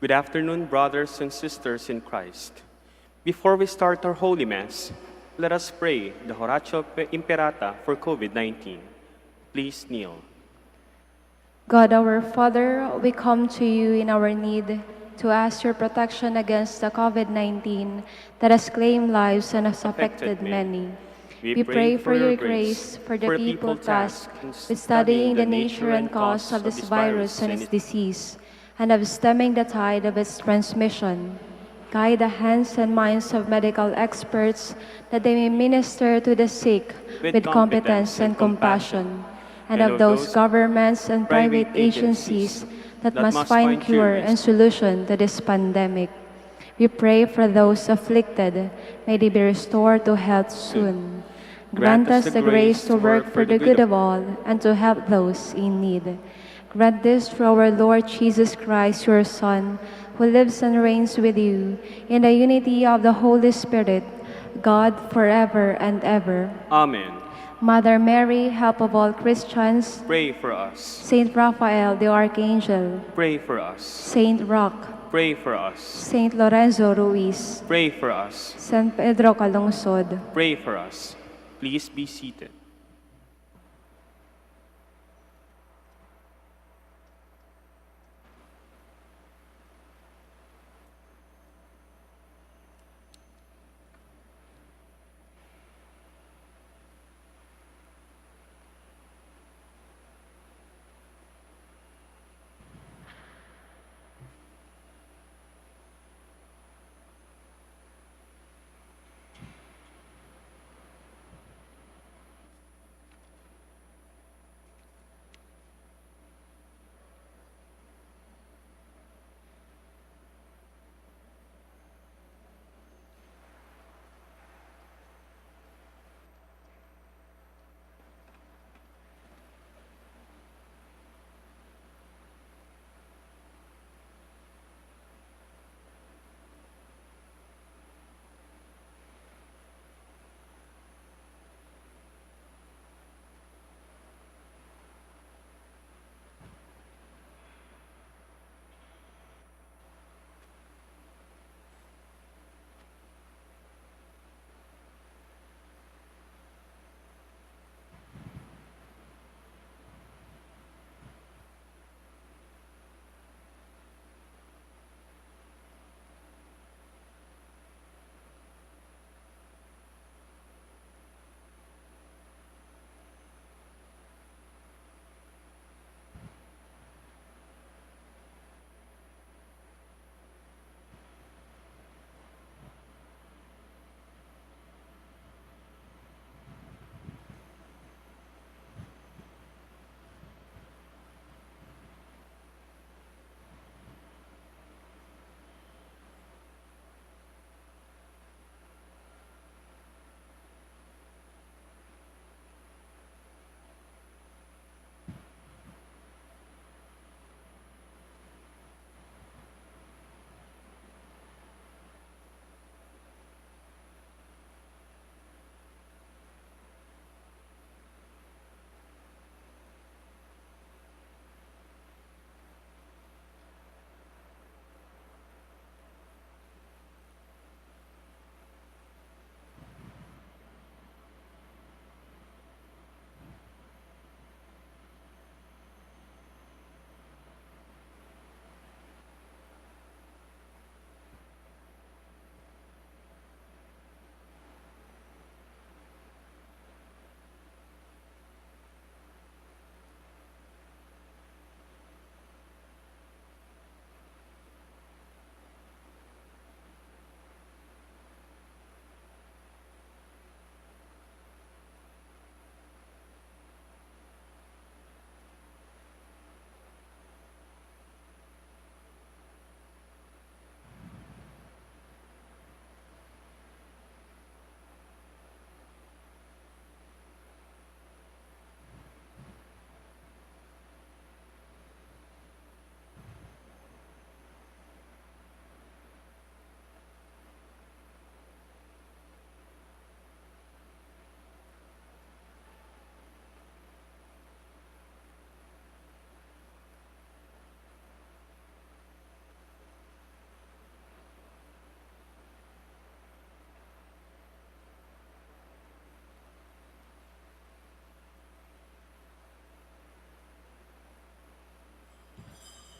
Good afternoon, brothers and sisters in Christ. Before we start our Holy Mass, let us pray the Horatio Imperata for COVID-19. Please kneel. God our Father, we come to you in our need to ask your protection against the COVID-19 that has claimed lives and has affected many. We pray for your grace for the people tasked with studying the nature and cause of this virus and its disease, and of stemming the tide of its transmission. Guide the hands and minds of medical experts that they may minister to the sick with competence and compassion, and of those governments and private agencies that must find cure and solution to this pandemic. We pray for those afflicted. May they be restored to health soon. Grant us the grace to work for the good of all and to help those in need. Grant this through our Lord Jesus Christ, your Son, who lives and reigns with you in the unity of the Holy Spirit, God forever and ever. Amen. Mother Mary, help of all Christians, Pray for us. Saint Raphael the Archangel, Pray for us. Saint Roch, Pray for us. Saint Lorenzo Ruiz, Pray for us. San Pedro Calungsod, Pray for us. Please be seated.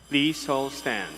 Please all stand.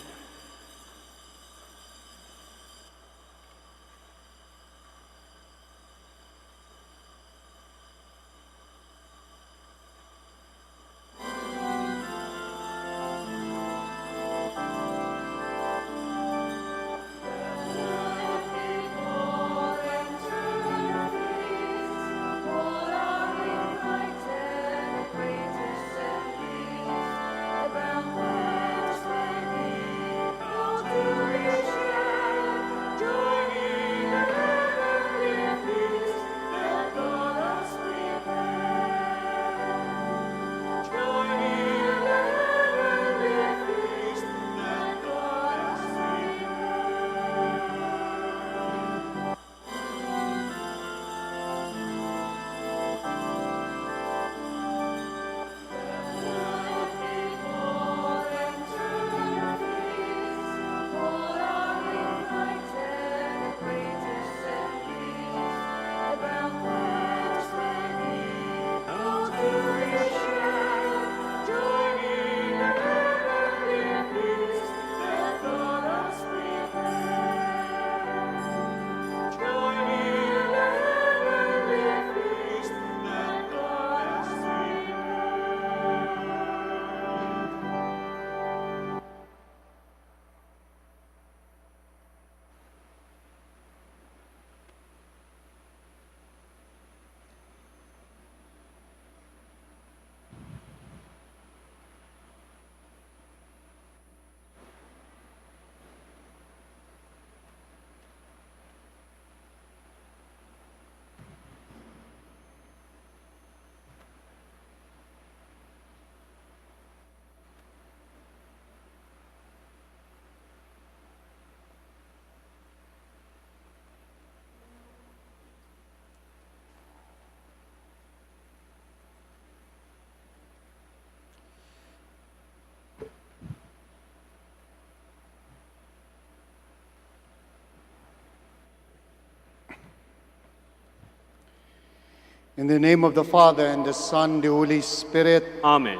In the name of the Father, and the Son, the Holy Spirit, Amen.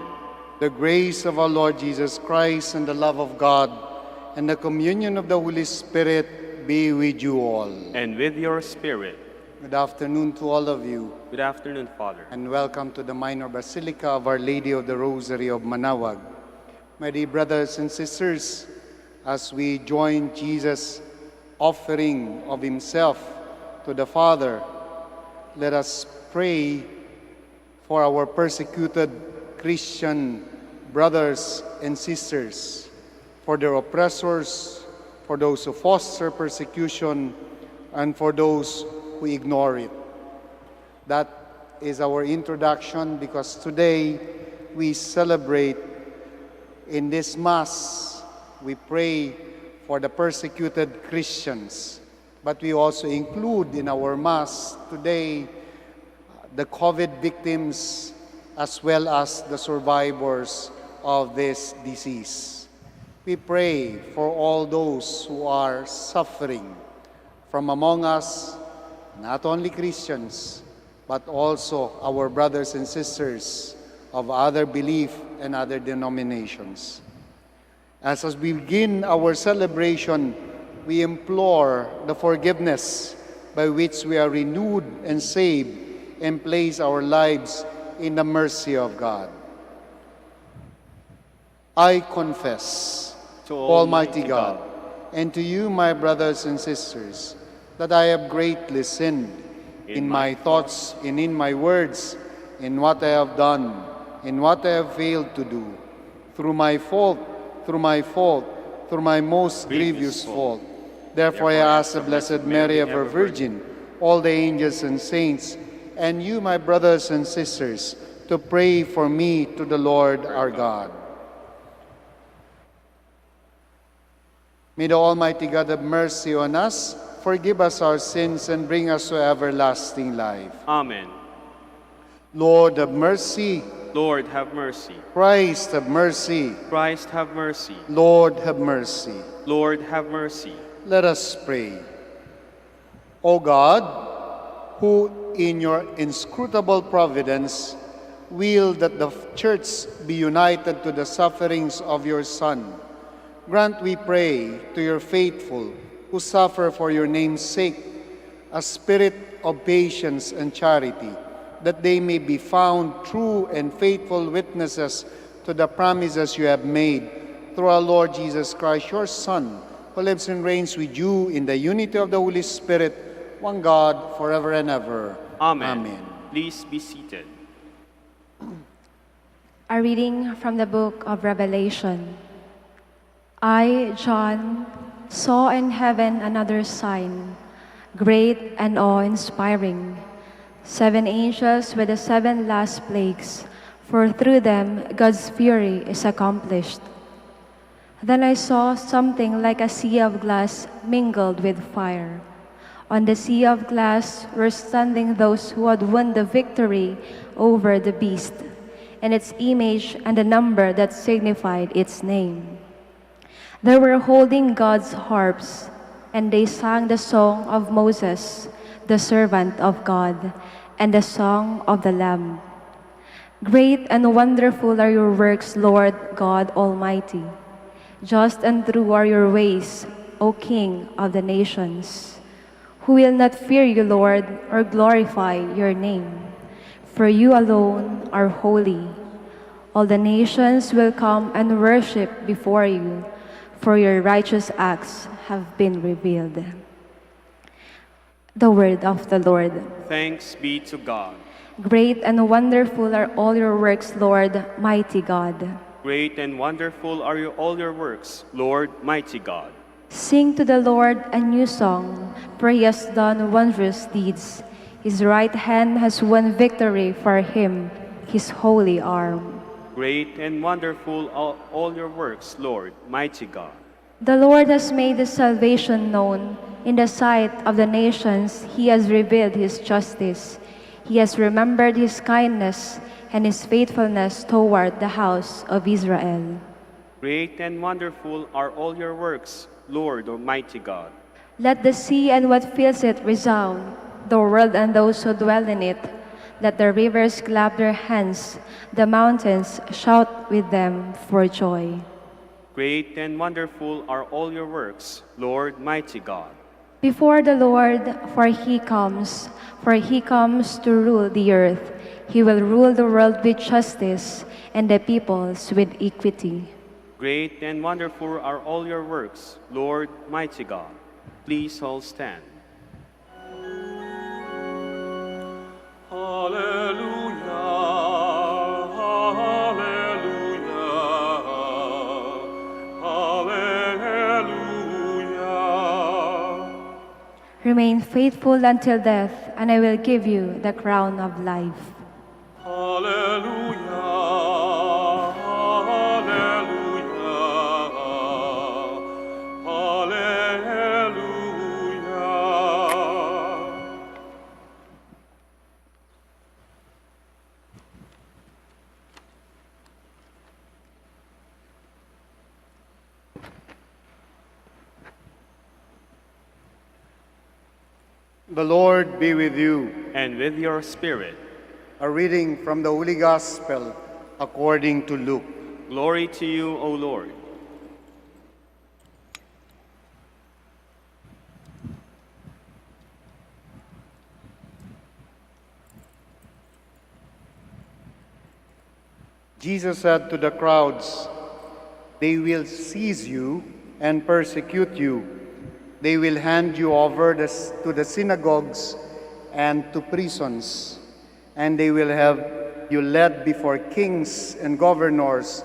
the grace of our Lord Jesus Christ, and the love of God, and the communion of the Holy Spirit be with you all. And with your spirit. Good afternoon to all of you, Good afternoon, Father. and welcome to the Minor Basilica of Our Lady of the Rosary of Manaoag. My dear brothers and sisters, as we join Jesus' offering of himself to the Father, let us pray for our persecuted Christian brothers and sisters, for their oppressors, for those who foster persecution, and for those who ignore it. That is our introduction, because today we celebrate in this Mass, we pray for the persecuted Christians, but we also include in our Mass today the COVID victims as well as the survivors of this disease. We pray for all those who are suffering from among us, not only Christians, but also our brothers and sisters of other belief and other denominations. As we begin our celebration, we implore the forgiveness by which we are renewed and saved and place our lives in the mercy of God. I confess To Almighty God, and to you, my brothers and sisters, that I have greatly sinned in my thoughts and in my words, in what I have done, in what I have failed to do, through my fault, through my most grievous fault. Therefore I ask the Blessed Mary, ever Virgin, all the angels and saints, and you, my brothers and sisters, to pray for me to the Lord our God. May the Almighty God have mercy on us, forgive us our sins, and bring us to everlasting life. Amen. Lord, have mercy. Lord, have mercy. Christ, have mercy. Christ, have mercy. Lord, have mercy. Lord, have mercy. Let us pray. O God, who in your inscrutable providence will that the Church be united to the sufferings of your Son. Grant, we pray, to your faithful who suffer for your name's sake, a spirit of patience and charity, that they may be found true and faithful witnesses to the promises you have made, through our Lord Jesus Christ, your Son, who lives and reigns with you in the unity of the Holy Spirit, one God, forever and ever. Amen. Amen. Please be seated. A reading from the book of Revelation. I, John, saw in heaven another sign, great and awe-inspiring. 7 angels with the 7 last plagues, for through them God's fury is accomplished. Then I saw something like a sea of glass mingled with fire. On the sea of glass were standing those who had won the victory over the beast, and its image and the number that signified its name. They were holding God's harps, and they sang the song of Moses, the servant of God, and the song of the Lamb. Great and wonderful are your works, Lord God Almighty. Just and true are your ways, O King of the nations. Who will not fear you, Lord, or glorify your name? For you alone are holy. All the nations will come and worship before you, for your righteous acts have been revealed. The word of the Lord. Thanks be to God. Great and wonderful are all your works, Lord, mighty God. Great and wonderful are all your works, Lord, mighty God. Sing to the Lord a new song, for he has done wondrous deeds. His right hand has won victory for him, his holy arm. Great and wonderful are all your works, Lord, mighty God. The Lord has made his salvation known. In the sight of the nations, he has revealed his justice. He has remembered his kindness and his faithfulness toward the house of Israel. Great and wonderful are all your works, Lord, Almighty God. Let the sea and what fills it resound, the world and those who dwell in it. Let the rivers clap their hands, the mountains shout with them for joy. Great and wonderful are all your works, Lord, mighty God. Before the Lord, for he comes to rule the earth. He will rule the world with justice and the peoples with equity. Great and wonderful are all your works, Lord, mighty God. Please all stand. Hallelujah, hallelujah, hallelujah. Remain faithful until death, and I will give you the crown of life. Hallelujah, hallelujah, hallelujah. The Lord be with you. And with your spirit, A reading from the Holy Gospel according to Luke. glory to you, O Lord. Jesus said to the crowds, "They will seize you and persecute you. They will hand you over to the synagogues and to prisons, and they will have you led before kings and governors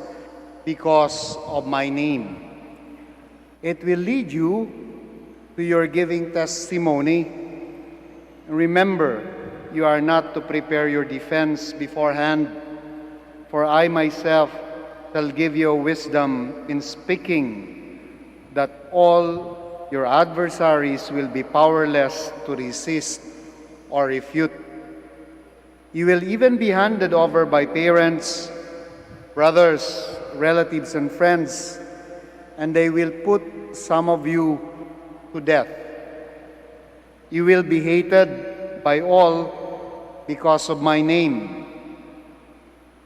because of my name. It will lead you to your giving testimony. Remember, you are not to prepare your defense beforehand, for I myself shall give you wisdom in speaking, that all your adversaries will be powerless to resist or refute. You will even be handed over by parents, brothers, relatives, and friends, and they will put some of you to death. You will be hated by all because of my name.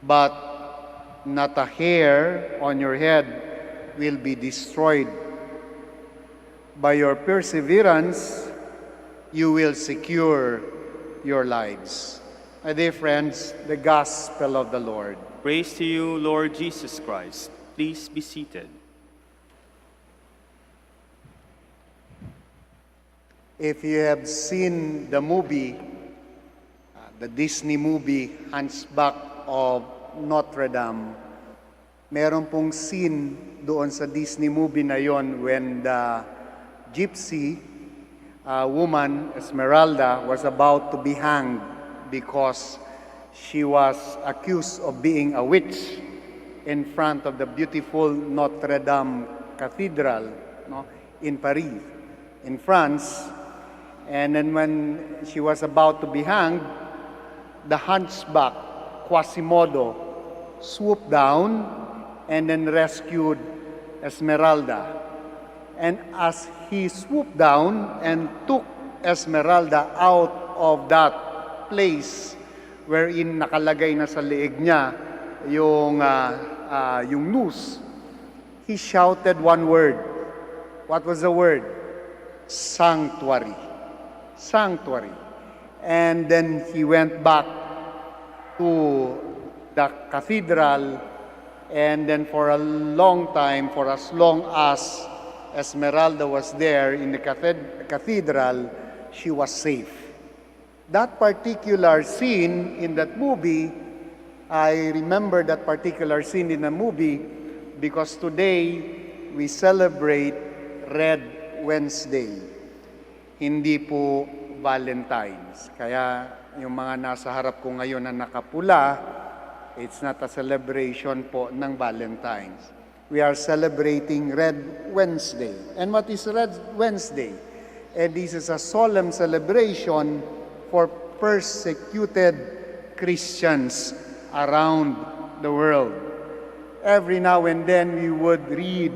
but not a hair on your head will be destroyed. By your perseverance, you will secure your lives. My dear friends, the Gospel of the Lord. Praise to you, Lord Jesus Christ. Please be seated. If you have seen the movie, the Disney movie, Hunchback of Notre Dame, meron pong scene doon sa Disney movie na yon when the gypsy woman, Esmeralda, was about to be hanged because she was accused of being a witch in front of the beautiful Notre Dame Cathedral, no, in Paris, in France. And then when she was about to be hanged, the hunchback, Quasimodo, swooped down and then rescued Esmeralda. And as he swooped down and took Esmeralda out of that place wherein nakalagay na sa leeg niya yung noose, he shouted one word. What was the word? Sanctuary. Sanctuary. And then he went back to the cathedral, and then for a long time, for as long as Esmeralda was there in the cathedral, she was safe. That particular scene in that movie, I remember that particular scene in the movie because today we celebrate Red Wednesday. Hindi po Valentine's. Kaya yung mga nasa harap ko ngayon na nakapula, it's not a celebration po ng Valentine's. We are celebrating Red Wednesday. And what is Red Wednesday? And this is a solemn celebration for persecuted Christians around the world. Every now and then we would read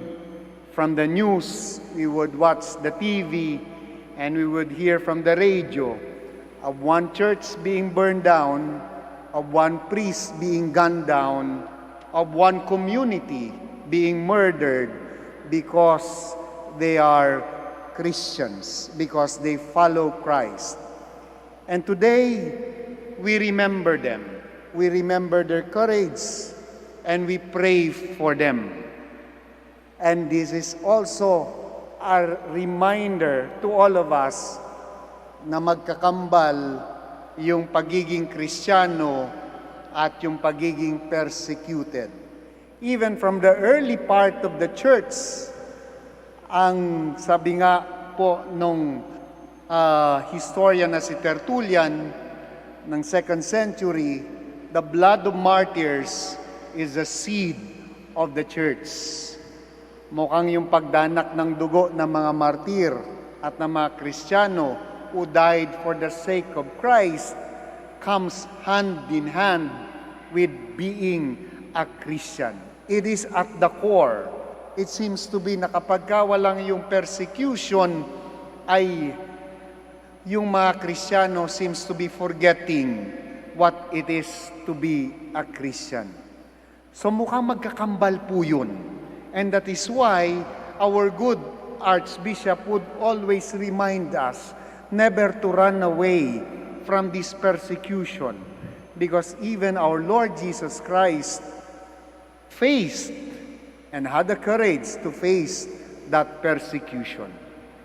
from the news, we would watch the TV, and we would hear from the radio of one church being burned down, of one priest being gunned down, of one community being murdered because they are Christians, because they follow Christ. And today, we remember them. We remember their courage, and we pray for them. And this is also a reminder to all of us na magkakambal yung pagiging Kristiyano at yung pagiging persecuted. Even from the early part of the church, ang sabi nga po nung historian na si Tertullian ng 2nd century, the blood of martyrs is the seed of the church. Mukhang yung pagdanak ng dugo ng mga martir at ng mga Kristiyano who died for the sake of Christ comes hand in hand with being a Christian. It is at the core. It seems to be na kapag walang yung persecution ay yung mga Kristiyano seems to be forgetting what it is to be a Christian. So mukhang magkakambal po yun. And that is why our good Archbishop would always remind us never to run away from this persecution. Because even our Lord Jesus Christ faced and had the courage to face that persecution.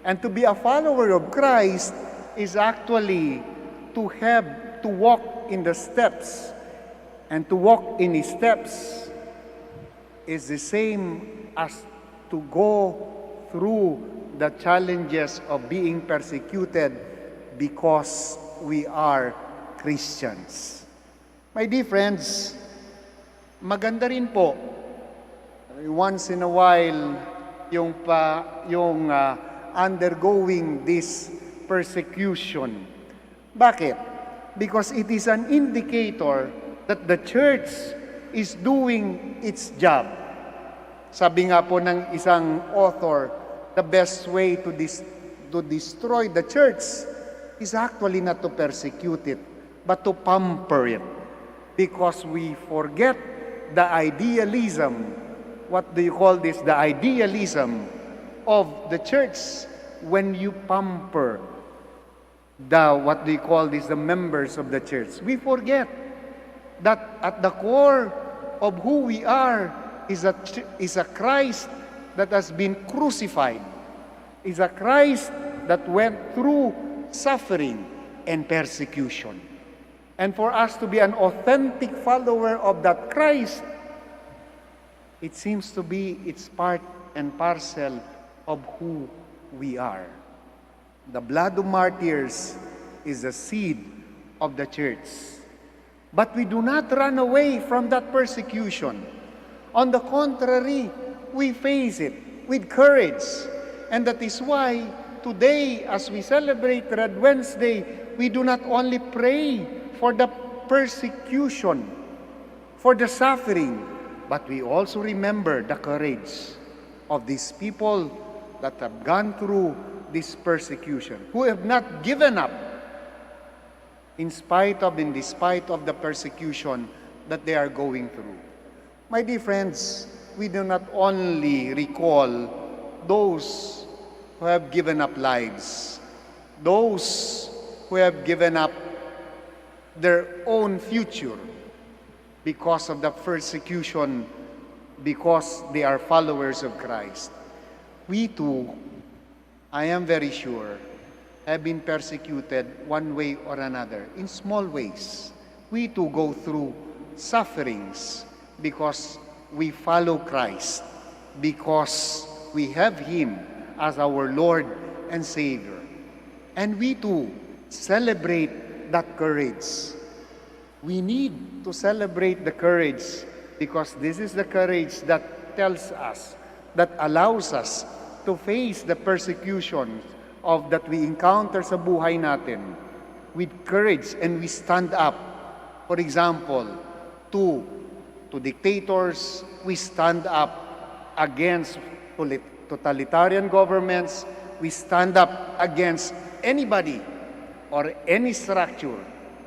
And to be a follower of Christ is actually to have to walk in the steps. And to walk in His steps is the same as to go through the challenges of being persecuted because we are Christians. My dear friends, maganda rin po once in a while yung undergoing this persecution. Bakit? Because it is an indicator that the church is doing its job. Sabi nga po ng isang author, the best way to destroy the church is actually not to persecute it, but to pamper it. because we forget the idealism. What do you call this? The idealism of the church when you pamper what do you call this? The members of the church. We forget that at the core of who we are is a Christ that has been crucified, is a Christ that went through suffering and persecution. And for us to be an authentic follower of that Christ, it seems to be it's part and parcel of who we are. The blood of martyrs is the seed of the church. But we do not run away from that persecution. On the contrary, we face it with courage. And that is why today, as we celebrate Red Wednesday, we do not only pray for the persecution, for the suffering, but we also remember the courage of these people that have gone through this persecution, who have not given up in despite of the persecution that they are going through. My dear friends, we do not only recall those who have given up lives, those who have given up their own future because of the persecution, because they are followers of Christ. We too, I am very sure, have been persecuted one way or another, in small ways. We too go through sufferings because we follow Christ, because we have Him as our Lord and Savior. And we too celebrate that courage. We need to celebrate the courage because this is the courage that tells us, that allows us to face the persecution that we encounter sa buhay natin with courage, and we stand up. For example, to dictators, we stand up against totalitarian governments, we stand up against anybody or any structure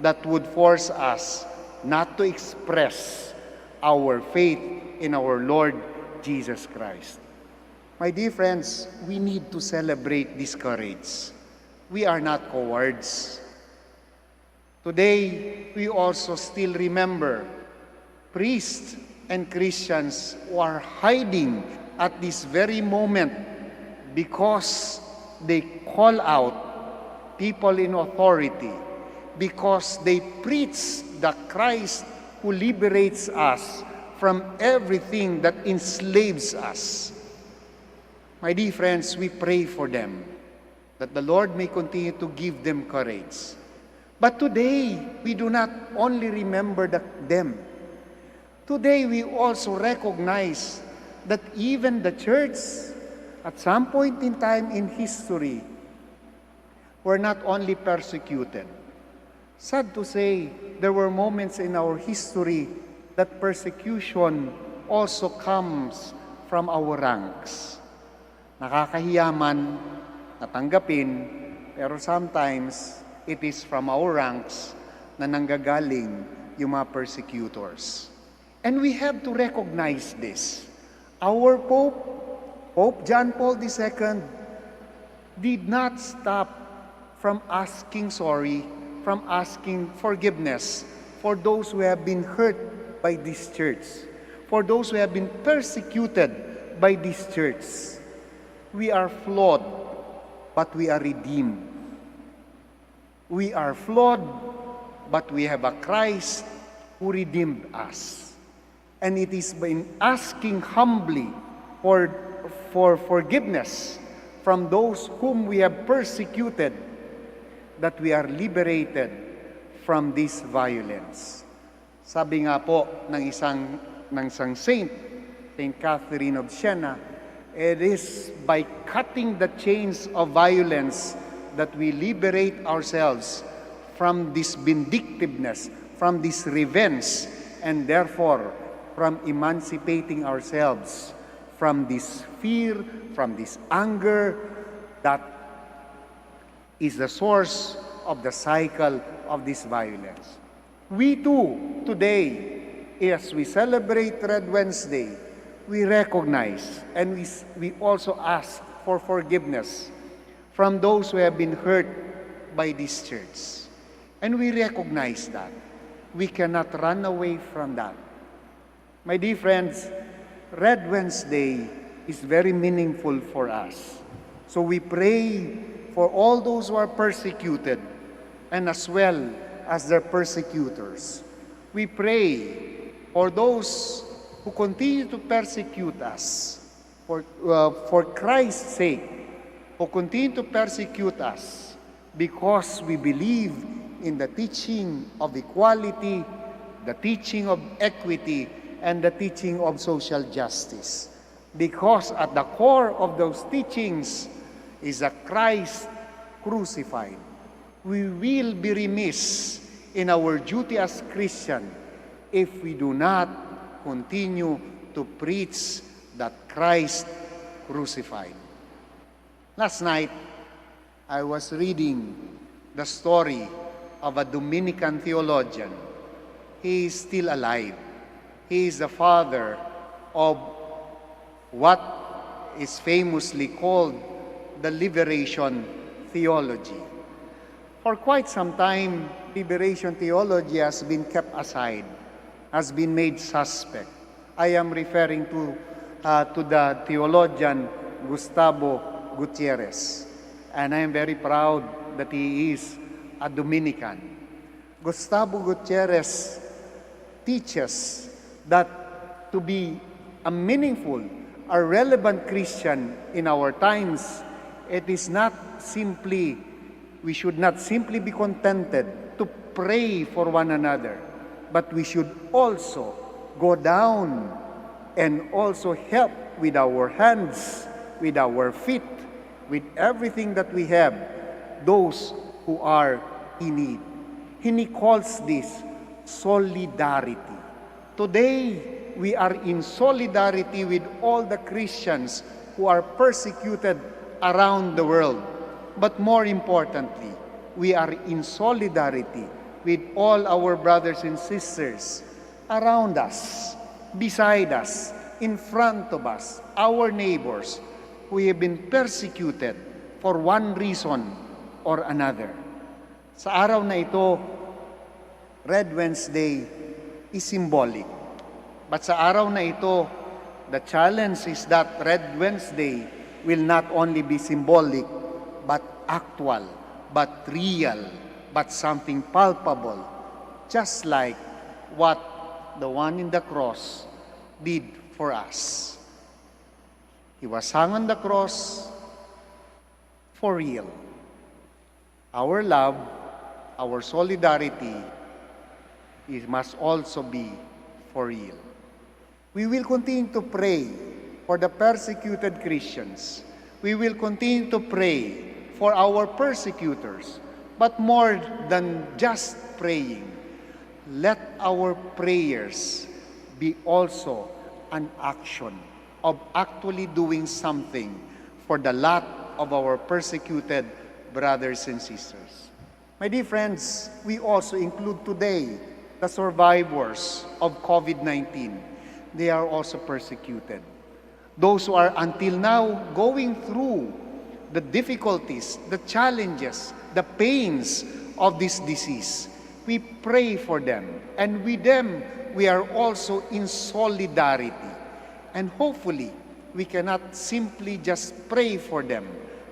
that would force us not to express our faith in our Lord Jesus Christ. My dear friends, we need to celebrate this courage. We are not cowards. Today, we also still remember priests and Christians who are hiding at this very moment because they call out people in authority, because they preach the Christ who liberates us from everything that enslaves us. My dear friends, we pray for them, that the Lord may continue to give them courage. But today, we do not only remember them. Today, we also recognize that even the church, at some point in time in history, were not only persecuted. Sad to say, there were moments in our history that persecution also comes from our ranks. Nakakahiya man natanggapin, pero sometimes it is from our ranks na nanggagaling yung mga persecutors. And we have to recognize this. Our Pope John Paul II, did not stop from asking sorry, from asking forgiveness for those who have been hurt by this church, for those who have been persecuted by this church. We are flawed, but we are redeemed. We are flawed, but we have a Christ who redeemed us. And it is by asking humbly for forgiveness from those whom we have persecuted that we are liberated from this violence. Sabi nga po ng isang saint, Saint Catherine of Siena, it is by cutting the chains of violence that we liberate ourselves from this vindictiveness, from this revenge, and therefore from emancipating ourselves from this fear, from this anger that is the source of the cycle of this violence. We too today, as we celebrate Red Wednesday, we recognize and we also ask for forgiveness from those who have been hurt by this church. And we recognize that. We cannot run away from that. My dear friends, Red Wednesday is very meaningful for us. So we pray for all those who are persecuted and as well as their persecutors. We pray for those who continue to persecute us for Christ's sake, who continue to persecute us because we believe in the teaching of equality, the teaching of equity, and the teaching of social justice. Because at the core of those teachings is a Christ crucified. We will be remiss in our duty as Christian if we do not continue to preach that Christ crucified. Last night, I was reading the story of a Dominican theologian. He is still alive. He is the father of what is famously called the liberation theology. For quite some time, liberation theology has been kept aside, has been made suspect. I am referring to the theologian Gustavo Gutierrez, and I am very proud that he is a Dominican. Gustavo Gutierrez teaches that to be a meaningful, a relevant Christian in our times, it is not simply, we should not simply be contented to pray for one another, but we should also go down and also help with our hands, with our feet, with everything that we have, those who are in need. And he calls this solidarity. Today, we are in solidarity with all the Christians who are persecuted around the world. But more importantly, we are in solidarity with all our brothers and sisters around us, beside us, in front of us, our neighbors who have been persecuted for one reason or another. Sa araw na ito, Red Wednesday is symbolic. But sa araw na ito, the challenge is that Red Wednesday will not only be symbolic, but actual, but real, but something palpable, just like what the one in the cross did for us. He was hung on the cross for real. Our love, our solidarity, it must also be for real. We will continue to pray for the persecuted Christians. We will continue to pray for our persecutors. But more than just praying, let our prayers be also an action of actually doing something for the lot of our persecuted brothers and sisters. My dear friends, we also include today the survivors of COVID-19. They are also persecuted. Those who are until now going through the difficulties, the challenges, the pains of this disease. We pray for them, and with them, we are also in solidarity. And hopefully, we cannot simply just pray for them,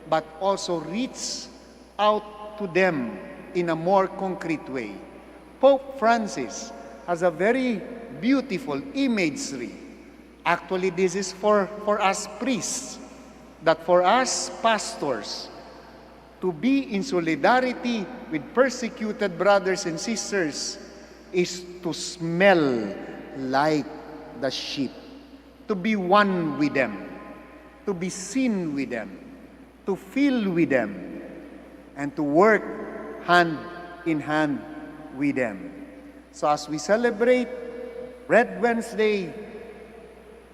but also reach out to them in a more concrete way. Pope Francis has a very beautiful imagery. Actually, this is for us priests, that for us pastors, to be in solidarity with persecuted brothers and sisters is to smell like the sheep, to be one with them, to be seen with them, to feel with them, and to work hand in hand with them. So as we celebrate Red Wednesday,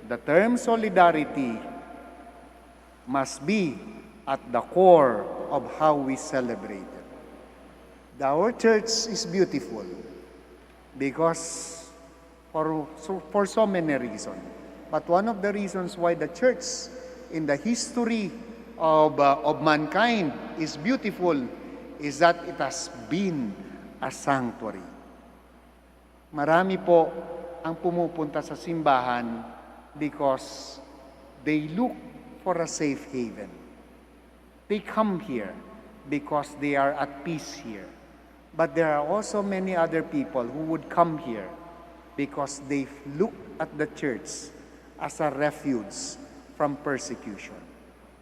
the term solidarity must be at the core of how we celebrate it. Our church is beautiful. because for so many reasons. But one of the reasons why the church in the history of mankind is beautiful is that it has been a sanctuary. Marami po ang pumupunta sa simbahan because they look for a safe haven. They come here because they are at peace here. But there are also many other people who would come here because they look at the church as a refuge from persecution.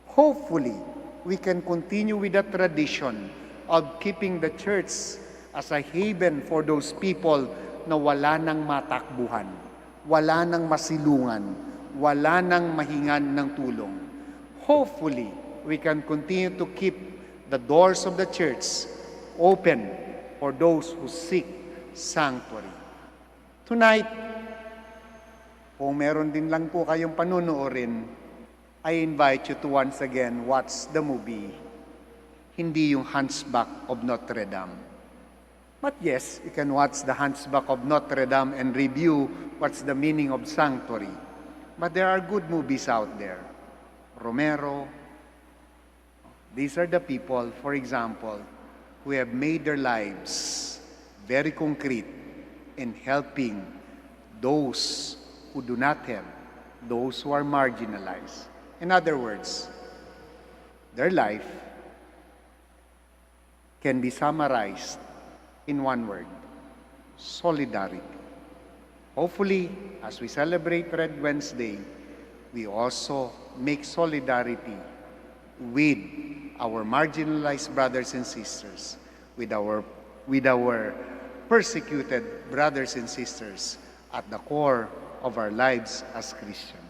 Hopefully, we can continue with the tradition of keeping the church as a haven for those people na wala nang matakbuhan, wala nang masilungan, wala nang mahingan ng tulong. Hopefully, we can continue to keep the doors of the church open for those who seek sanctuary. Tonight, kung meron din lang po kayong panunoorin, I invite you to once again watch the movie, hindi yung Hunchback of Notre Dame. But yes, you can watch the Hunchback of Notre Dame and review what's the meaning of sanctuary. But there are good movies out there. Romero. These are the people, for example, who have made their lives very concrete in helping those who do not have, those who are marginalized. In other words, their life can be summarized in one word: solidarity. Hopefully, as we celebrate Red Wednesday, we also make solidarity with our marginalized brothers and sisters, with our persecuted brothers and sisters at the core of our lives as Christians.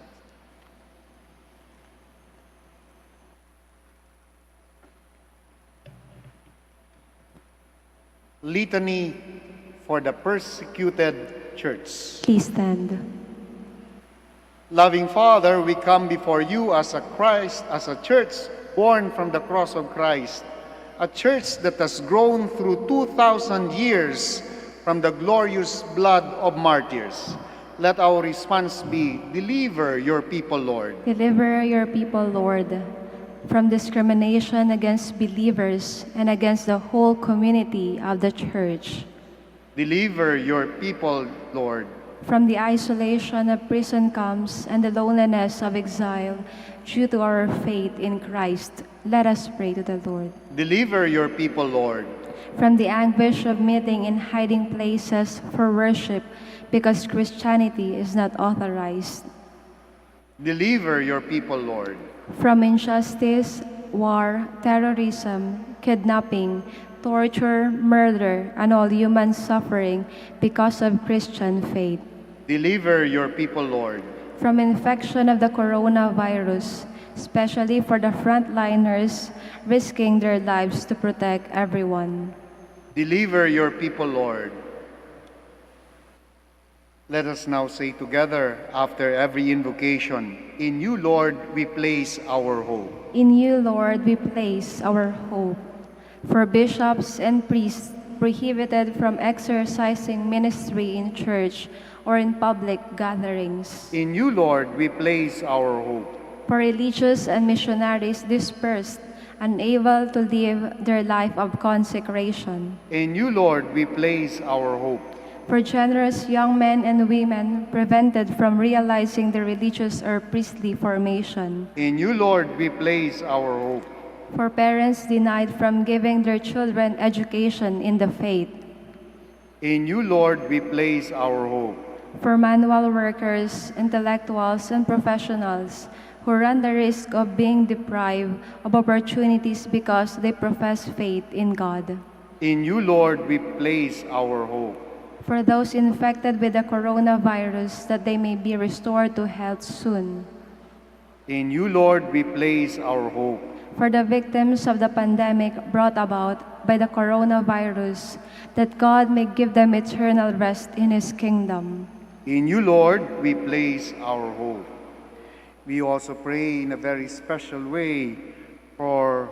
Litany for the persecuted church. Please stand. Loving Father, we come before you as a church born from the cross of Christ, a church that has grown through 2,000 years from the glorious blood of martyrs. Let our response be, deliver your people, Lord. Deliver your people, Lord, from discrimination against believers and against the whole community of the church. Deliver your people, Lord. From the isolation of prison camps and the loneliness of exile due to our faith in Christ, let us pray to the Lord. Deliver your people, Lord. From the anguish of meeting in hiding places for worship because Christianity is not authorized. Deliver your people, Lord. From injustice, war, terrorism, kidnapping, torture, murder, and all human suffering because of Christian faith. Deliver your people, Lord. From infection of the coronavirus, especially for the frontliners risking their lives to protect everyone. Deliver your people, Lord. Let us now say together after every invocation, in you, Lord, we place our hope. In you, Lord, we place our hope. For bishops and priests prohibited from exercising ministry in church or in public gatherings. In you, Lord, we place our hope. For religious and missionaries dispersed, unable to live their life of consecration. In you, Lord, we place our hope. For generous young men and women prevented from realizing their religious or priestly formation. In you, Lord, we place our hope. For parents denied from giving their children education in the faith. In you, Lord, we place our hope. For manual workers, intellectuals, and professionals who run the risk of being deprived of opportunities because they profess faith in God. In you, Lord, we place our hope. For those infected with the coronavirus, that they may be restored to health soon. In you, Lord, we place our hope. For the victims of the pandemic brought about by the coronavirus, that God may give them eternal rest in His kingdom. In you, Lord, we place our hope. We also pray in a very special way for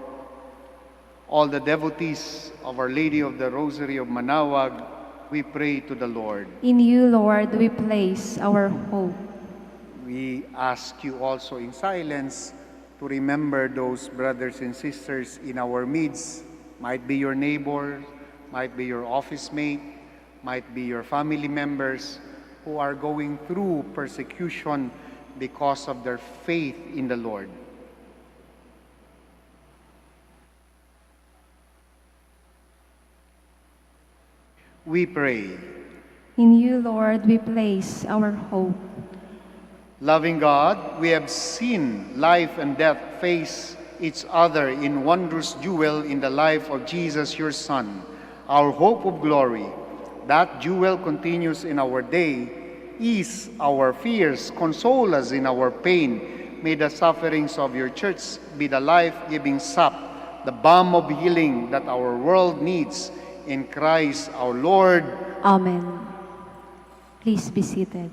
all the devotees of Our Lady of the Rosary of Manaoag we pray to the Lord. In you, Lord, we place our hope. We ask you also in silence to remember those brothers and sisters in our midst. Might be your neighbor, might be your office mate, might be your family members who are going through persecution because of their faith in the Lord. We pray. In you, Lord, we place our hope. Loving God, we have seen life and death face each other in wondrous duel in the life of Jesus, your Son, our hope of glory. That duel continues in our day. Ease our fears, console us in our pain. May the sufferings of your church be the life-giving sap, the balm of healing that our world needs. In Christ our Lord. Amen. Please be seated.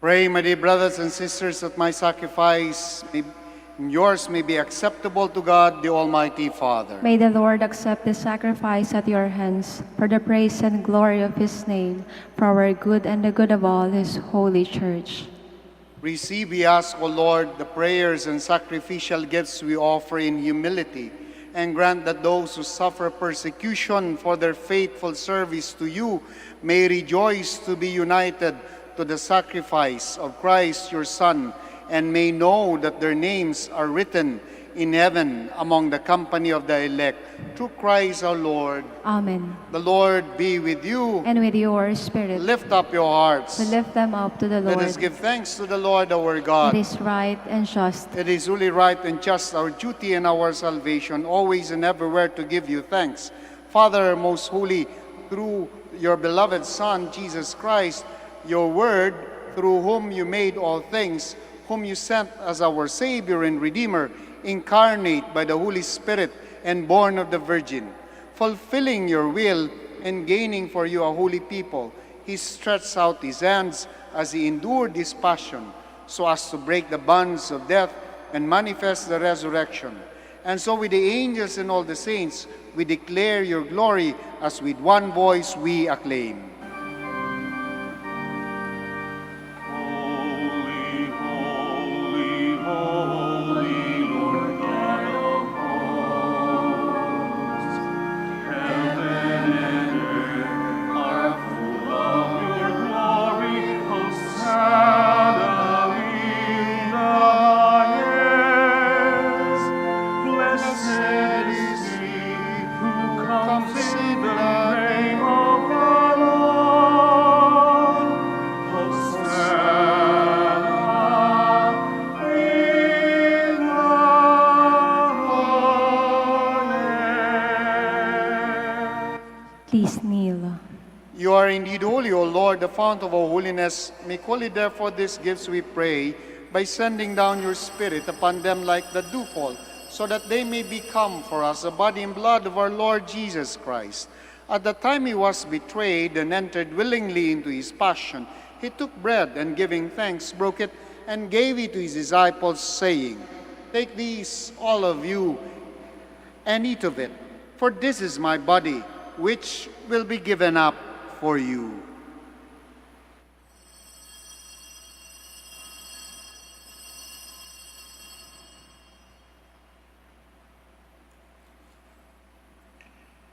Pray, my dear brothers and sisters, that my sacrifice and yours may be acceptable to God, the Almighty Father. May the Lord accept the sacrifice at your hands for the praise and glory of his name, for our good and the good of all his holy church. Receive, we ask, O Lord, the prayers and sacrificial gifts we offer in humility, and grant that those who suffer persecution for their faithful service to you may rejoice to be united to the sacrifice of Christ, your Son, and may know that their names are written in heaven among the company of the elect. Through Christ our Lord. Amen. The Lord be with you. And with your spirit, Lift up your hearts. we lift them up to the Lord. Let us give thanks to the Lord our God. It is right and just. It is really right and just, our duty and our salvation, always and everywhere to give you thanks. Father, most holy, through your beloved Son, Jesus Christ, your word, through whom you made all things, whom you sent as our Savior and Redeemer, incarnate by the Holy Spirit and born of the Virgin, fulfilling your will and gaining for you a holy people, he stretched out his hands as he endured this passion, so as to break the bonds of death and manifest the resurrection. And so with the angels and all the saints, we declare your glory as with one voice we acclaim. Holy, holy, holy, Lord God of hosts. Heaven and earth are full of your glory. Hosanna in the highest. Blessed is he who comes in the name of the Lord. Hosanna in the highest. Please kneel. You are indeed holy, O Lord, the fount of all holiness. Make holy, therefore, these gifts, we pray, by sending down your Spirit upon them like the dewfall, so that they may become for us the body and blood of our Lord Jesus Christ. At the time he was betrayed and entered willingly into his passion, he took bread and giving thanks, broke it and gave it to his disciples, saying, "Take these, all of you, and eat of it, for this is my body, which will be given up for you."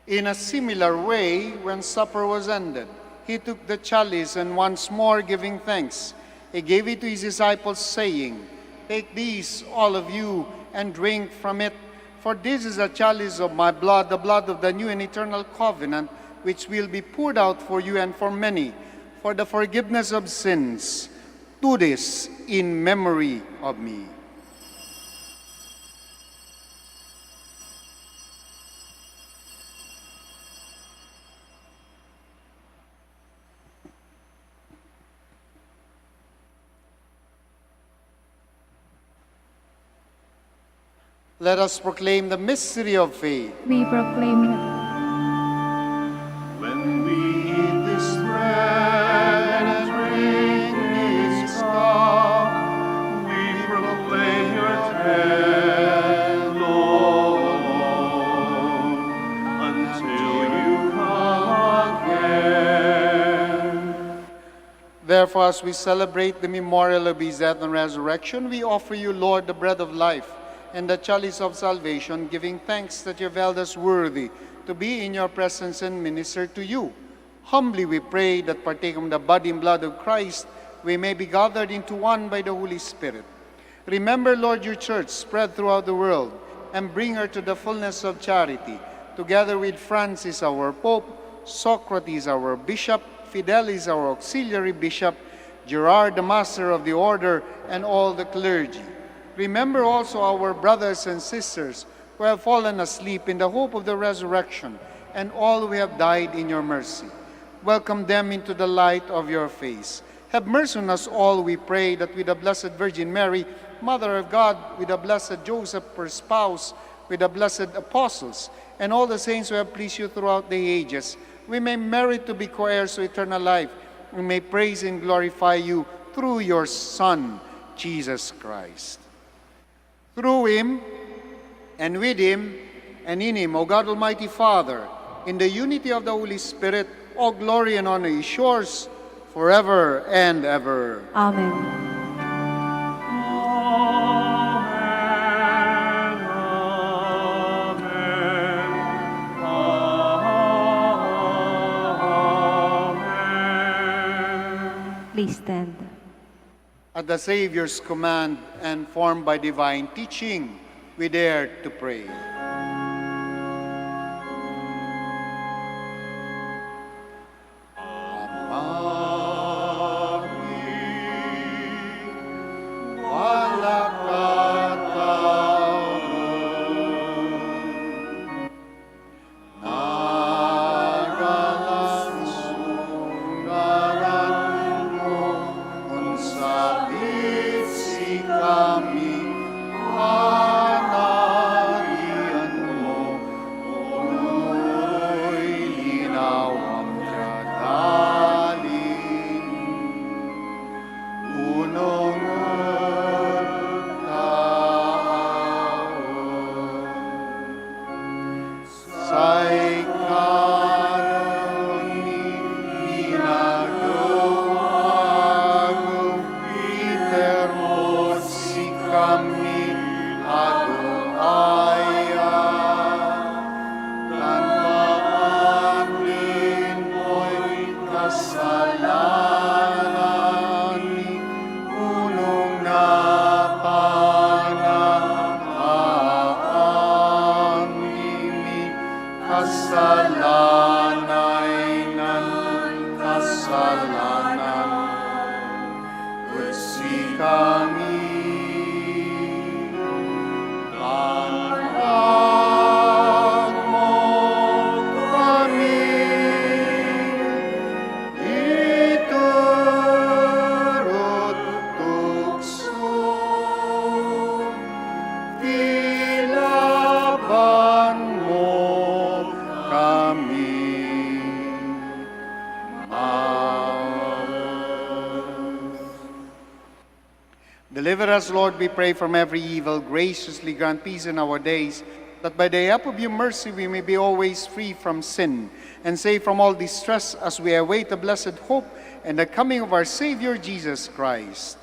In a similar way, when supper was ended, he took the chalice and once more giving thanks, he gave it to his disciples, saying, "Take these, all of you, and drink from it, for this is a chalice of my blood, the blood of the new and eternal covenant, which will be poured out for you and for many, for the forgiveness of sins. Do this in memory of me." Let us proclaim the mystery of faith. We proclaim When we eat this bread and drink this cup, we proclaim your death, Lord, until you come again. Therefore, as we celebrate the memorial of his death and resurrection, we offer you, Lord, the bread of life and the chalice of salvation, giving thanks that you have held us worthy to be in your presence and minister to you. Humbly we pray that, partaking of the body and blood of Christ, we may be gathered into one by the Holy Spirit. Remember, Lord, your church spread throughout the world, and bring her to the fullness of charity, together with Francis, our Pope, Socrates, our Bishop, Fidelis, our Auxiliary Bishop, Gerard, the Master of the Order, and all the clergy. Remember also our brothers and sisters who have fallen asleep in the hope of the resurrection, and all who have died in your mercy. Welcome them into the light of your face. Have mercy on us all, we pray, that with the Blessed Virgin Mary, Mother of God, with the Blessed Joseph, her spouse, with the blessed apostles, and all the saints who have pleased you throughout the ages, we may merit to be co-heirs to eternal life. We may praise and glorify you through your Son, Jesus Christ. Through him, and with him, and in him, O God Almighty Father, in the unity of the Holy Spirit, all glory and honor is yours forever and ever. Amen. Amen, amen. Please stand. At the Savior's command and formed by divine teaching, we dare to pray. kasalanay nan kasalanan, Utsi kami, tanawag mo kami, iturot tukso, ilaban mo kami. Deliver us, Lord, we pray, from every evil. Graciously grant peace in our days, that by the help of your mercy we may be always free from sin and safe from all distress as we await the blessed hope and the coming of our Savior Jesus Christ.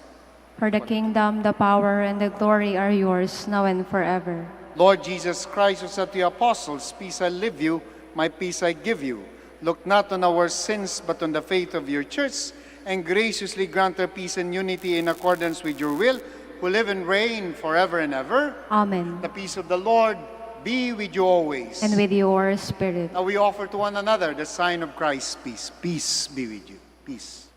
For the kingdom, the power, and the glory are yours, now and forever. Lord Jesus Christ, who said to the apostles, "Peace I leave you, my peace I give you," look not on our sins, but on the faith of your church, and graciously grant her peace and unity in accordance with your will, who live and reign forever and ever. Amen. The peace of the Lord be with you always. And with your spirit. Now we offer to one another the sign of Christ's peace. Peace be with you. Peace.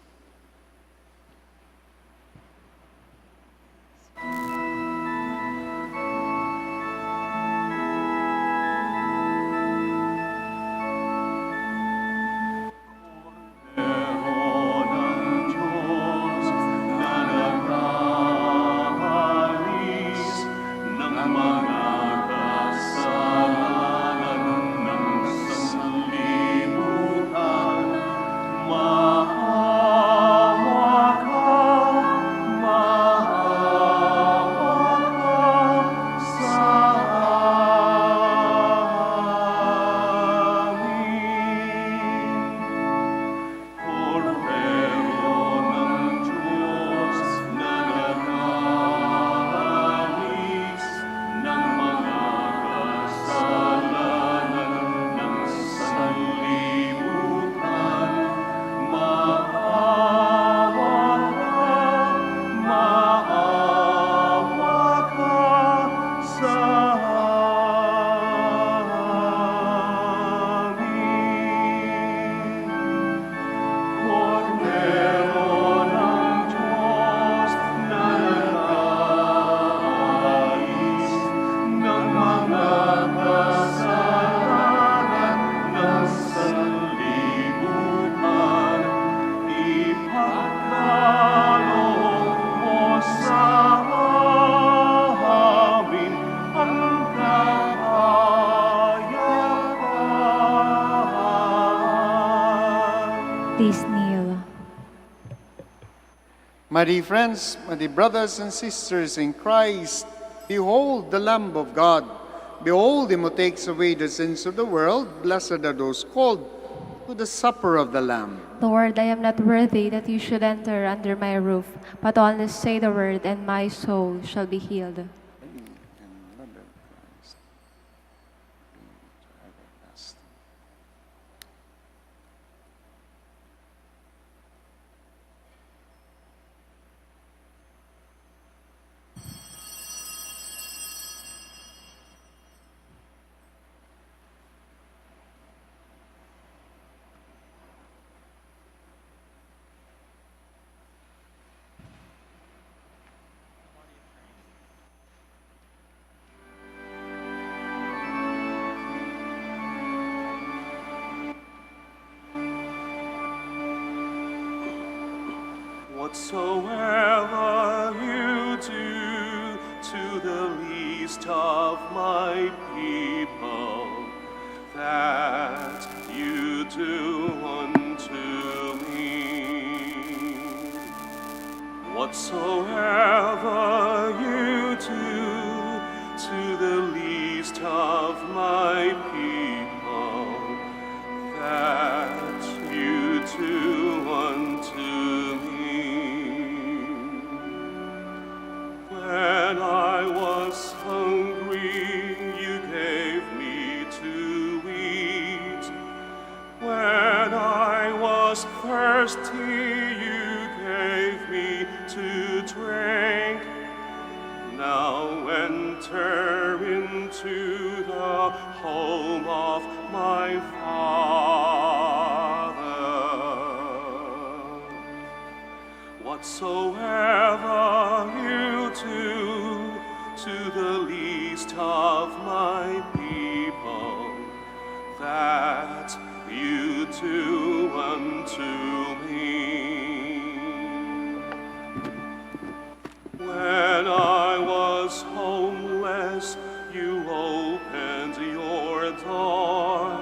Please kneel. My dear friends, my dear brothers and sisters in Christ, behold the Lamb of God. Behold him who takes away the sins of the world. Blessed are those called to the supper of the Lamb. Lord, I am not worthy that you should enter under my roof, but only say the word, and my soul shall be healed. Whatsoever you do to the least of my people, that you do unto me. Whatsoever you do to the least of my people, that you do unto me. When I was hungry, you gave me to eat. When I was thirsty, you gave me to drink. Now Whatsoever you do to the least of my people, that you do unto me. When I was homeless, you opened your door.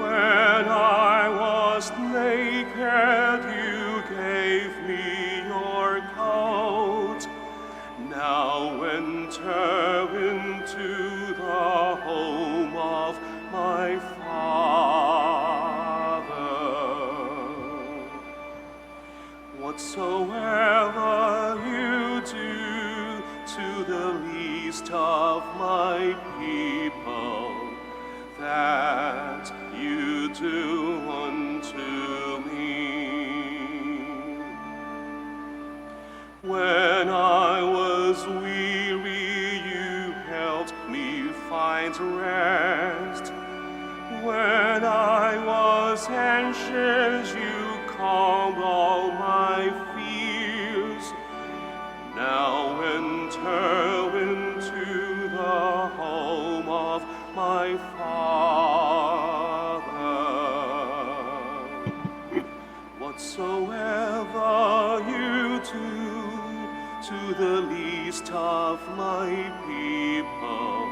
When I was naked, you gave me your coat. Now enter into the home of my Father. Whatsoever you do to the least of my people, that you do unto me. When I was weary, you helped me find rest. When I was anxious, you calmed all my fears. Now enter into the home of my Father. Whatsoever you do to the least of my people,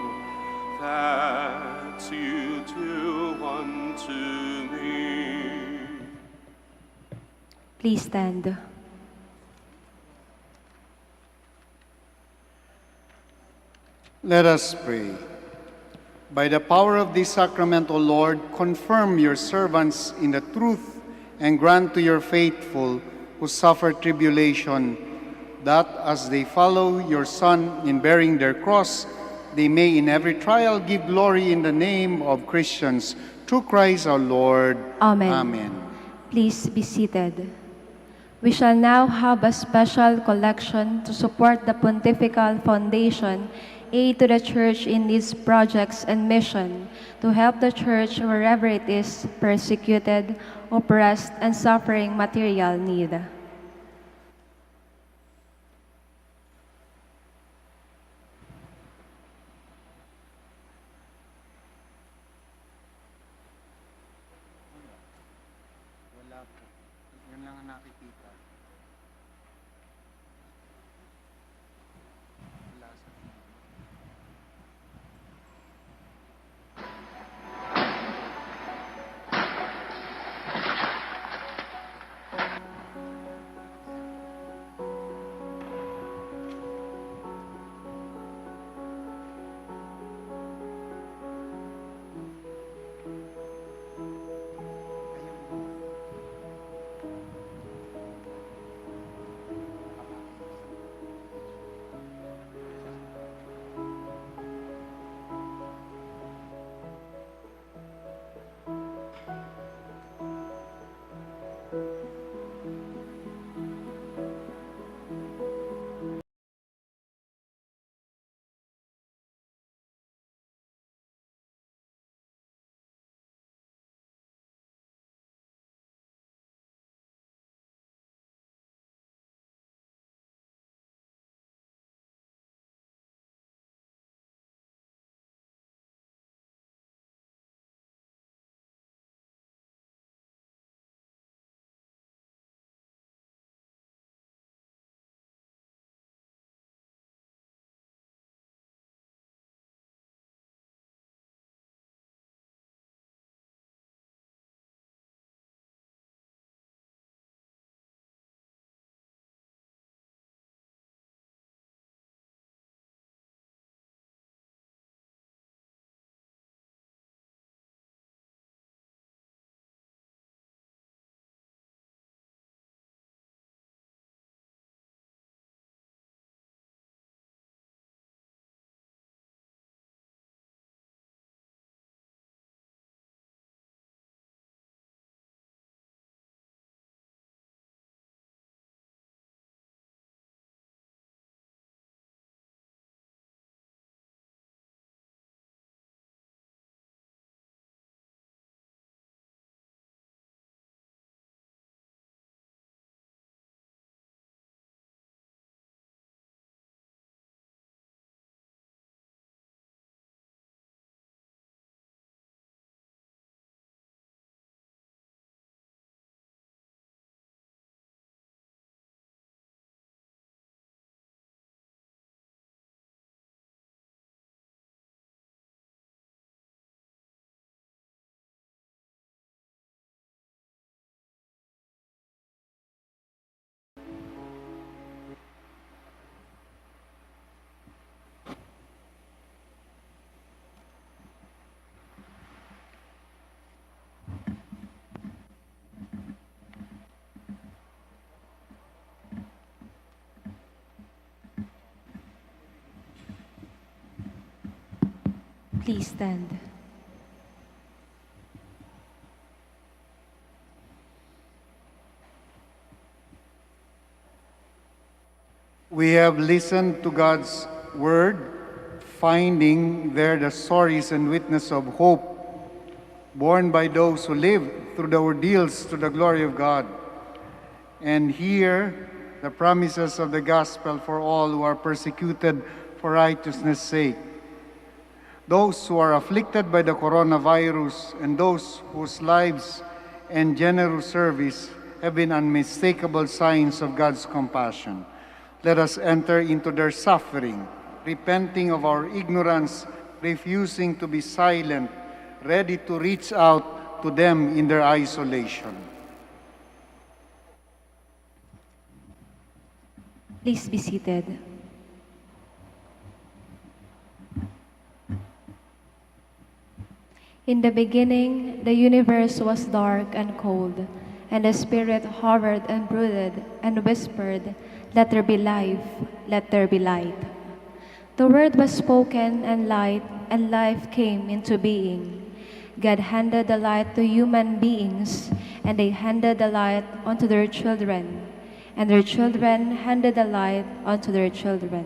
that you do unto me. Please stand. Let us pray. By the power of this sacrament, O Lord, confirm your servants in the truth and grant to your faithful who suffer tribulation that as they follow your Son in bearing their cross, they may in every trial give glory in the name of Christians. Through Christ our Lord. Amen. Amen. Please be seated. We shall now have a special collection to support the Pontifical Foundation, Aid to the Church in its projects and mission, to help the Church wherever it is persecuted, oppressed, and suffering material need. Wala po. Yan lang ang nakikita. Wala sa Please stand. We have listened to God's word, finding there the stories and witness of hope borne by those who live through the ordeals to the glory of God. And hear the promises of the gospel for all who are persecuted for righteousness' sake. Those who are afflicted by the coronavirus and those whose lives and generous service have been unmistakable signs of God's compassion. Let us enter into their suffering, repenting of our ignorance, refusing to be silent, ready to reach out to them in their isolation. Please be seated. In the beginning, the universe was dark and cold, and the Spirit hovered and brooded and whispered, "Let there be life, let there be light." The word was spoken, and life came into being. God handed the light to human beings, and they handed the light onto their children, and their children handed the light onto their children.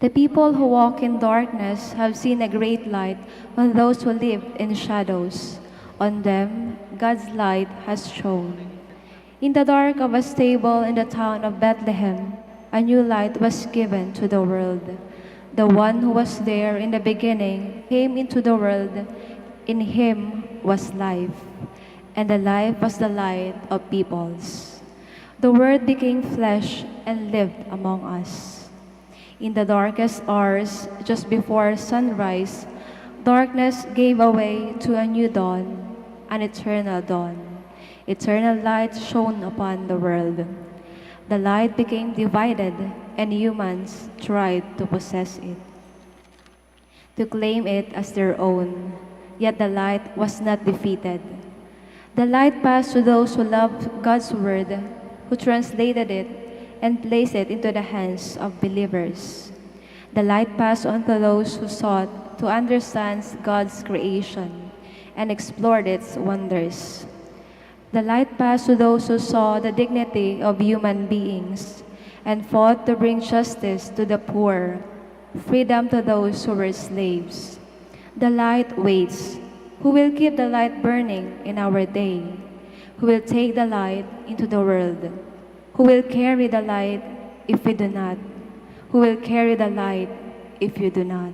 The people who walk in darkness have seen a great light, while those who live in shadows, on them God's light has shone. In the dark of a stable in the town of Bethlehem, a new light was given to the world. The one who was there in the beginning came into the world. In him was life, and the life was the light of peoples. The Word became flesh and lived among us. In the darkest hours, just before sunrise, darkness gave way to a new dawn, an eternal dawn. Eternal light shone upon the world. The light became divided, and humans tried to possess it, to claim it as their own. Yet the light was not defeated. The light passed to those who loved God's word, who translated it and placed it into the hands of believers. The light passed on to those who sought to understand God's creation and explored its wonders. The light passed to those who saw the dignity of human beings and fought to bring justice to the poor, freedom to those who were slaves. The light waits. Who will keep the light burning in our day? Who will take the light into the world? Who will carry the light if we do not? Who will carry the light if you do not?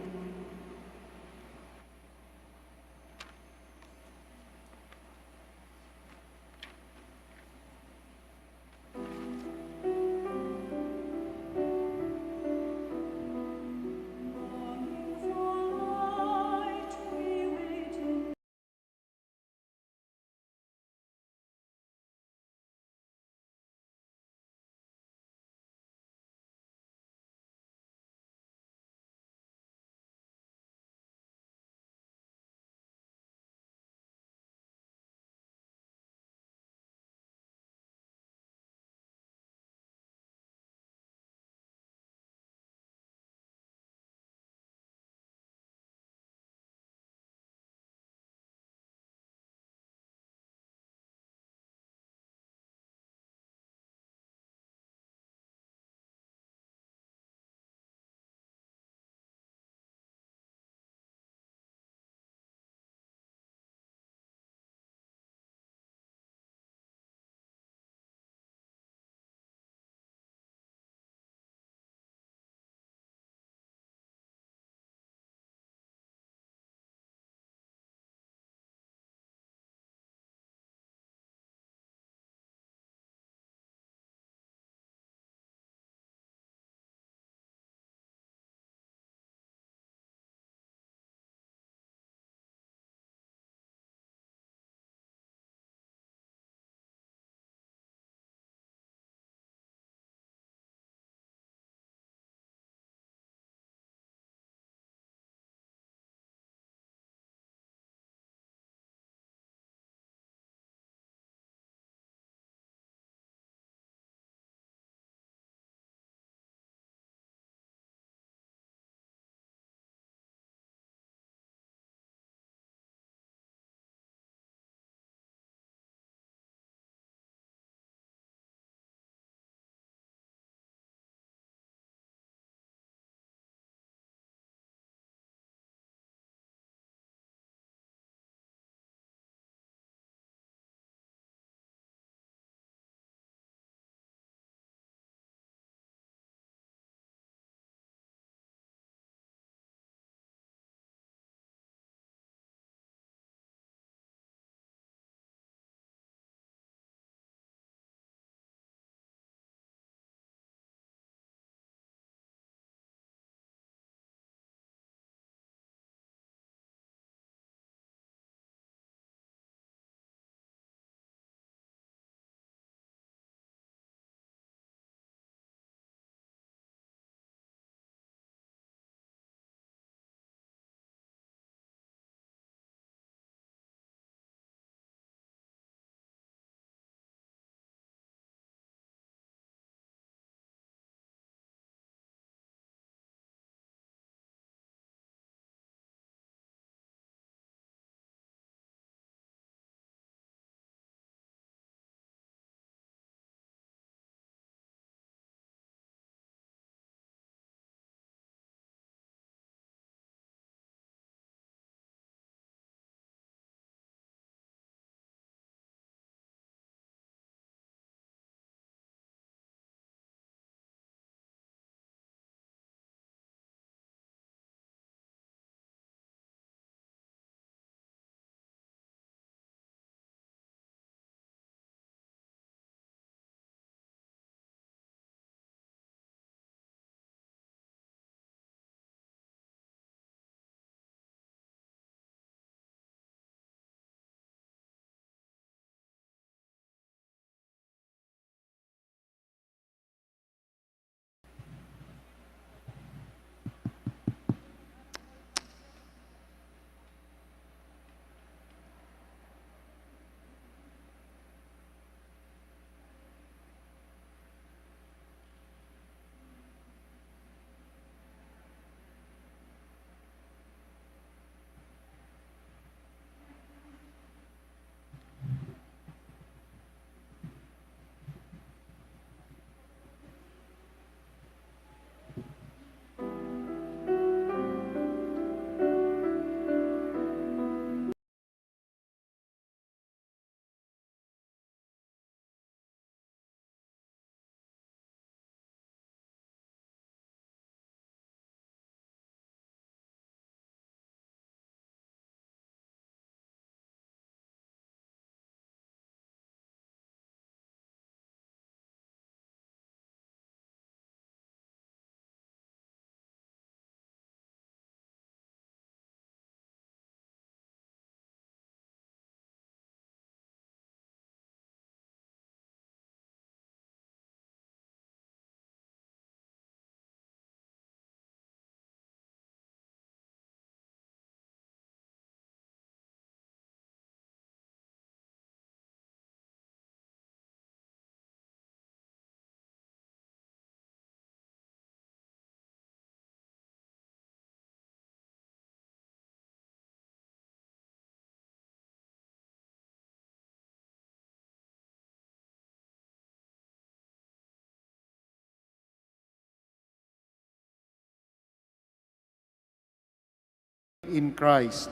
in Christ.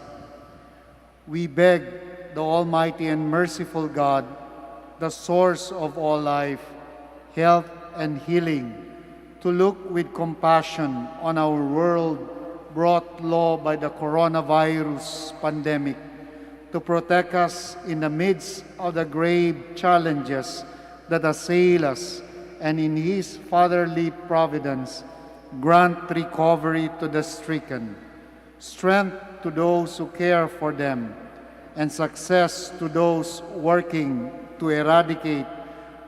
We beg the Almighty and merciful God, the source of all life, health, and healing, to look with compassion on our world brought low by the coronavirus pandemic, to protect us in the midst of the grave challenges that assail us, and in His fatherly providence, grant recovery to the stricken, strength to those who care for them, and success to those working to eradicate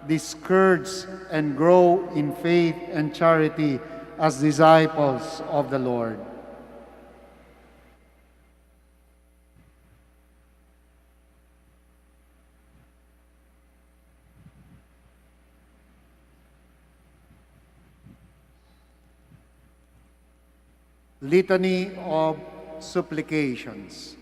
this scourge and grow in faith and charity as disciples of the Lord. Litany of Supplications.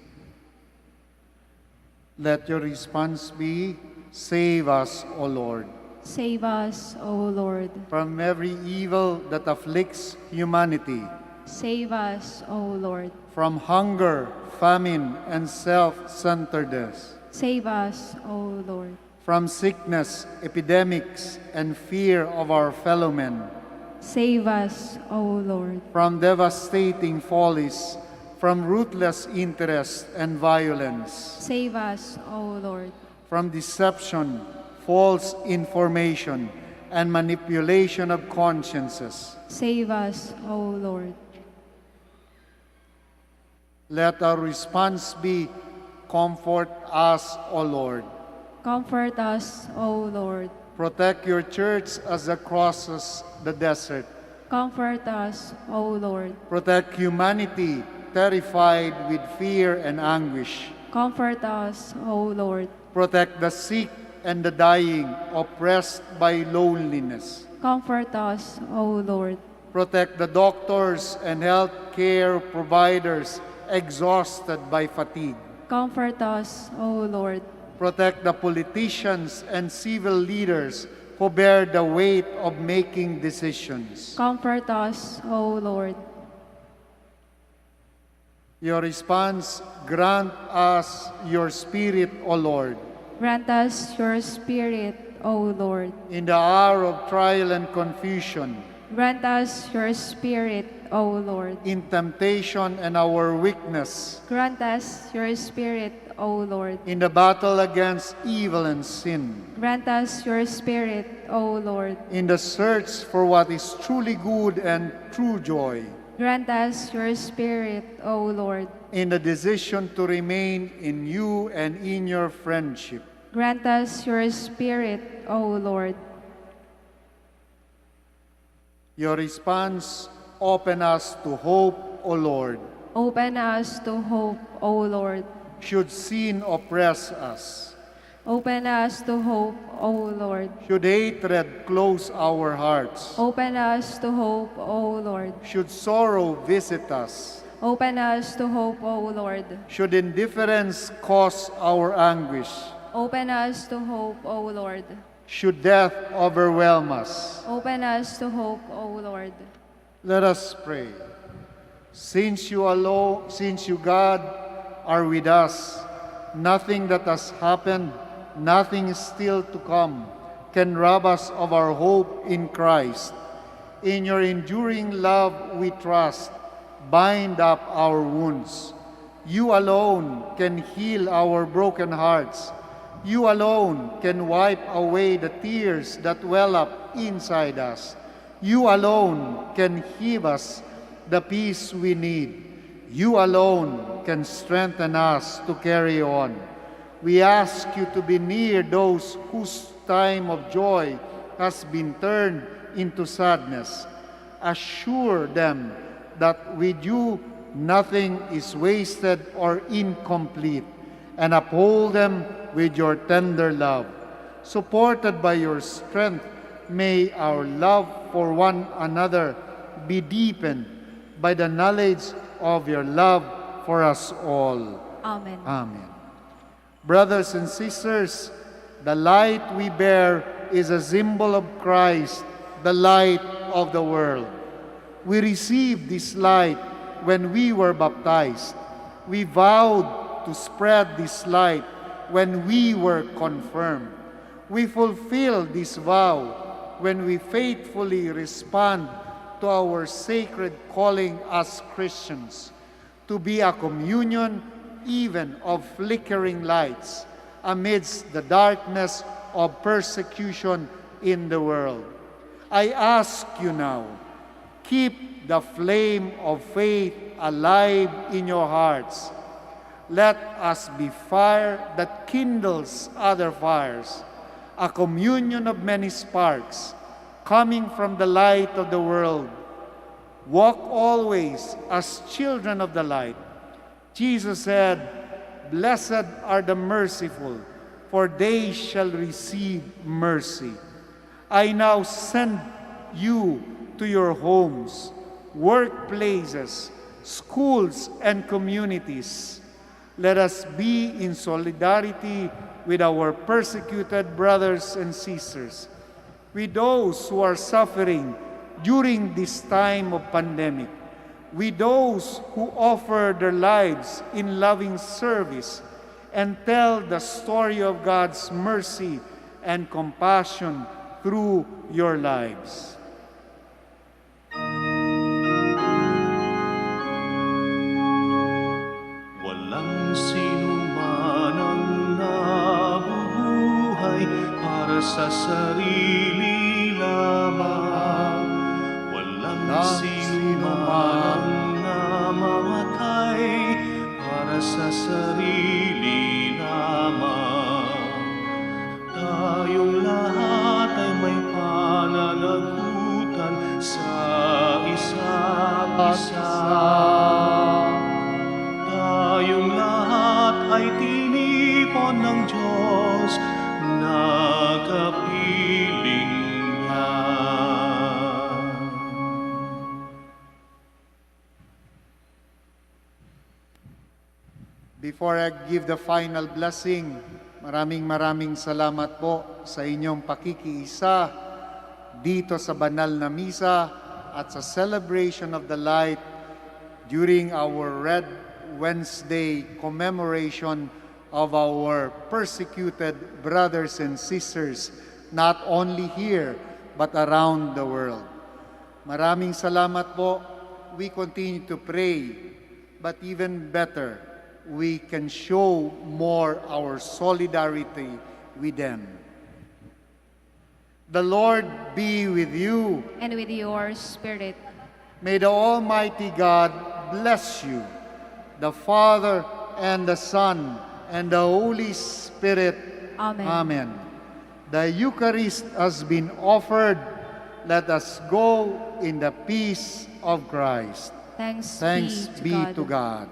Let your response be, Save us, O Lord, Save us, O Lord. from every evil that afflicts humanity, Save us, O Lord. from hunger, famine, and self-centeredness, Save us, O Lord. from sickness, epidemics, and fear of our fellow men, Save us, O Lord. from devastating follies, from ruthless interest and violence, Save us, O Lord. from deception, false information, and manipulation of consciences. Save us, O Lord. Let our response be, Comfort us, O Lord. Comfort us, O Lord. Protect your church as it crosses the desert. Comfort us, O Lord. Protect humanity terrified with fear and anguish. Comfort us, O Lord. Protect the sick and the dying, oppressed by loneliness. Comfort us, O Lord. Protect the doctors and healthcare providers exhausted by fatigue. Comfort us, O Lord. Protect the politicians and civil leaders who bear the weight of making decisions. Comfort us, O Lord. Your response, grant us your Spirit, O Lord. Grant us your Spirit, O Lord. In the hour of trial and confusion, Grant us your Spirit, O Lord. in temptation and our weakness, Grant us your Spirit, O Lord. in the battle against evil and sin, Grant us your Spirit, O Lord. in the search for what is truly good and true joy, Grant us your Spirit, O Lord. in the decision to remain in you and in your friendship. Grant us your Spirit, O Lord. Your response, open us to hope, O Lord. Open us to hope, O Lord. Should sin oppress us, Open us to hope, O Lord. should hatred close our hearts, Open us to hope, O Lord. should sorrow visit us, Open us to hope, O Lord. should indifference cause our anguish, Open us to hope, O Lord. should death overwhelm us. Open us to hope, O Lord. Let us pray. Since you alone, since you, God, are with us, nothing that has happened, nothing still to come, can rob us of our hope in Christ. In your enduring love we trust. Bind up our wounds. You alone can heal our broken hearts. You alone can wipe away the tears that well up inside us. You alone can give us the peace we need. You alone can strengthen us to carry on. We ask you to be near those whose time of joy has been turned into sadness. Assure them that with you nothing is wasted or incomplete, and uphold them with your tender love. Supported by your strength, may our love for one another be deepened by the knowledge of your love for us all. Amen. Amen. Brothers and sisters, the light we bear is a symbol of Christ, the light of the world. We received this light when we were baptized. we vowed to spread this light when we were confirmed. We fulfill this vow when we faithfully respond to our sacred calling as Christians, to be a communion even of flickering lights amidst the darkness of persecution in the world. I ask you now, keep the flame of faith alive in your hearts. Let us be fire that kindles other fires, a communion of many sparks coming from the light of the world. Walk always as children of the light. Jesus said, "Blessed are the merciful, for they shall receive mercy." I now send you to your homes, workplaces, schools, and communities. Let us be in solidarity with our persecuted brothers and sisters, with those who are suffering during this time of pandemic, with those who offer their lives in loving service and tell the story of God's mercy and compassion through your lives. Walang sinuman ang nabubuhay para sa sarili lamang. Walang sinuman ang namamatay para sa sarili lamang. Tayong lahat ay may pananagutan sa isa't isa. Tayong lahat ay tinipon ng Diyos na kapiling niya. Before I give the final blessing, maraming salamat po sa inyong pakikiisa dito sa banal na misa at sa celebration of the light during our Red Wednesday commemoration of our persecuted brothers and sisters, not only here, but around the world. Maraming salamat po. We continue to pray, but even better, we can show more our solidarity with them. The Lord be with you. And with your spirit. May the Almighty God bless you, the Father and the Son and the Holy Spirit. Amen. Amen. The Eucharist has been offered. Let us go in the peace of Christ. Thanks Thanks be to God. be to God.